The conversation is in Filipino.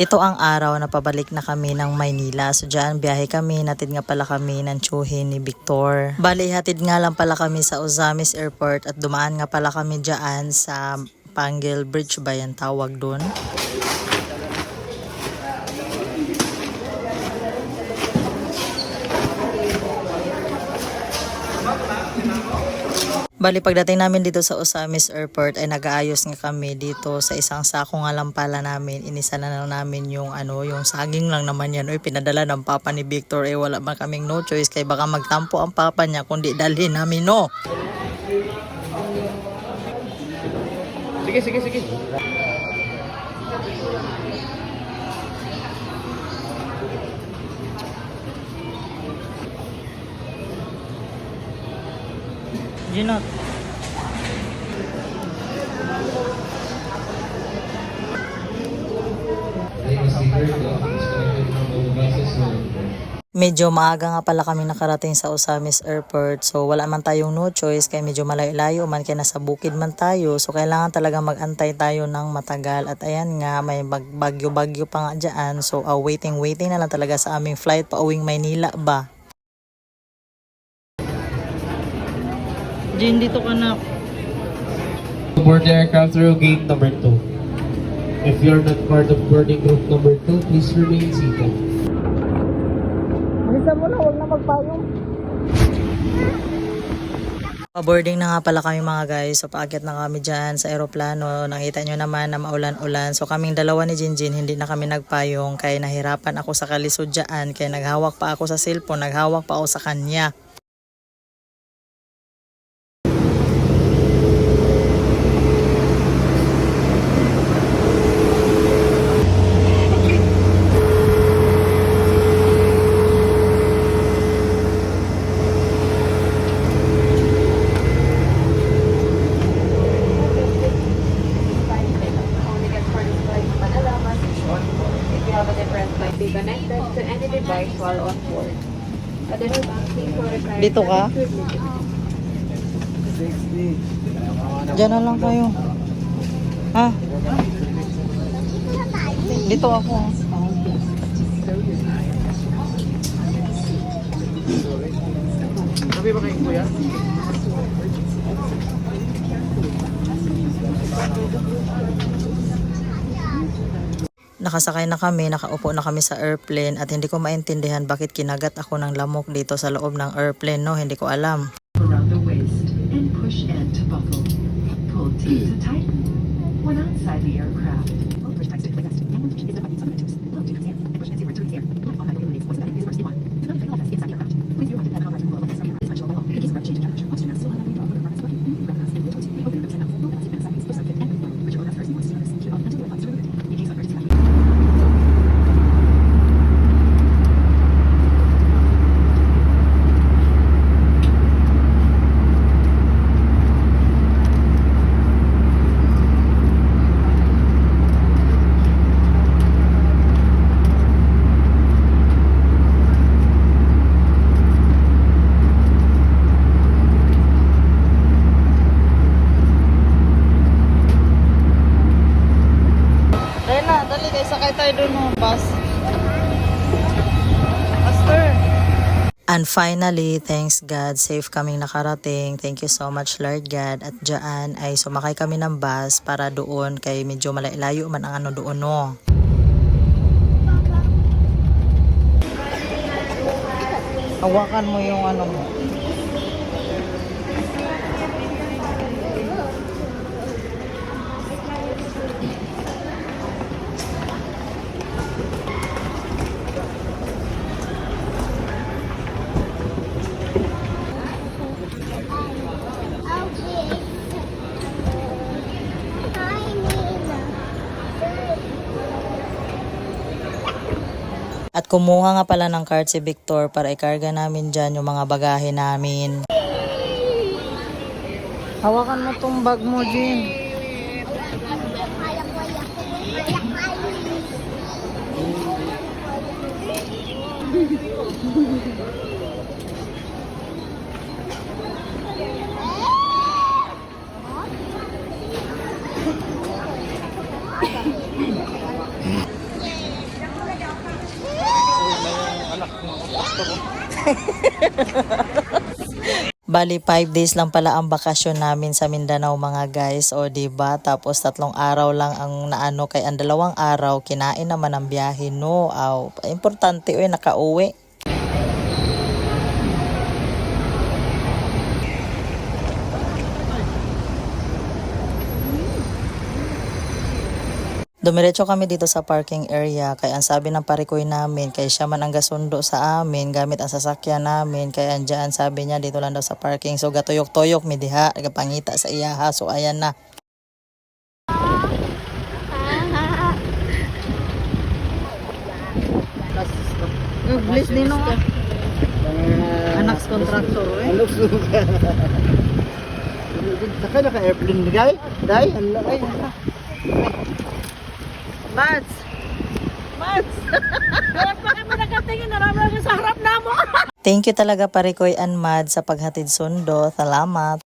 Ito ang araw na pabalik na kami ng Maynila. So dyan, biyahe kami. Natid nga pala kami ng tsuhin ni Victor. Bali, hatid nga lang pala kami sa Ozamis Airport at dumaan nga pala kami dyan sa Panggil Bridge ba yan tawag dun? Bali, pagdating namin dito sa Ozamis Airport ay nag-aayos nga kami dito sa isang sako nga lang pala namin. Inisa na lang namin yung yung saging lang naman yan. Uy, pinadala ng papa ni Victor. Wala man kaming no choice kay baka magtampo ang papa niya kundi dalhin namin, no? Sige. Ginot. Medyo maaga nga pala kami nakarating sa Ozamis Airport. So wala man tayong no choice kaya medyo malayo-layo man kaya nasa bukid man tayo. So kailangan talaga mag-antay tayo ng matagal. At ayan nga may bagyo-bagyo pa nga dyan. So waiting na lang talaga sa aming flight pa uwing Maynila ba. Jin, dito ka na. Board the aircraft through gate number 2. If you're not part of boarding group number 2, please remain seated. Bisa mo na, huwag na magpayong. Boarding na nga pala kami mga guys. So paakyat na kami dyan sa aeroplano. Nakita nyo naman na maulan-ulan. So kaming dalawa ni Jinjin hindi na kami nagpayong. Kaya nahirapan ako sa kalisod dyan. Kaya naghawak pa ako sa cellphone. Naghawak pa ako sa kanya. Be connected to any device while on board. Additional banking for required. Dito ka? Diyan na lang kayo. Ha? Dito ako. Sabi ba kayo kuya? Nakasakay na kami, nakaupo na kami sa airplane at hindi ko maintindihan bakit kinagat ako ng lamok dito sa loob ng airplane, no? Hindi ko alam. Around the waist and push end to buckle. Pull T to tighten. When outside the aircraft, pull push tight stick like this. And is the button on the tips. Pull to the air and push and zero to the air. Pull on high release. Once the button is first on. Do not fail inside the aircraft. Please remember that combat will open some is much lower. It is correct change in temperature. Oxygen mask. So allow you to open the button. Grab mask and rotate. Open the button up. Move the mask and push up and move. Which will have first once you notice. Keep on until the button is removed. In case of first evacuation. Rena, dali guys, sakay tayo dun ng bus. Master. And finally, thanks God, safe kaming nakarating. Thank you so much Lord God. At dyan ay sumakay kami ng bus para doon kay medyo malayo man ang ano doon, no. Hawakan mo yung ano mo. At kumuha nga pala ng card si Victor para ikarga namin dyan yung mga bagahe namin. Hawakan mo tong bag mo, Jin. Bali, 5 days lang pala ang bakasyon namin sa Mindanao mga guys. O diba? Tapos 3 araw lang ang naano kay ang 2 araw. Kinain naman ang biyahe no. Aw, importante nakauwi. Dumiretso kami dito sa parking area kaya ang sabi ng parikoy namin kay siya man ang gasundo sa amin gamit ang sasakyan namin kaya andyan sabi niya dito lang daw sa parking so gatuyok-tuyok mi diha nagapangita sa iyaha so ayan na. Bless din no. Anak kontraktor Ano suka? Saka naka-airplane ni Guy? Day? Hala ay. Mads. Kaya pa kami nakatingin naramdaman sa harap na mo. Thank you talaga parikoy and Mad sa paghatid sundo. Salamat.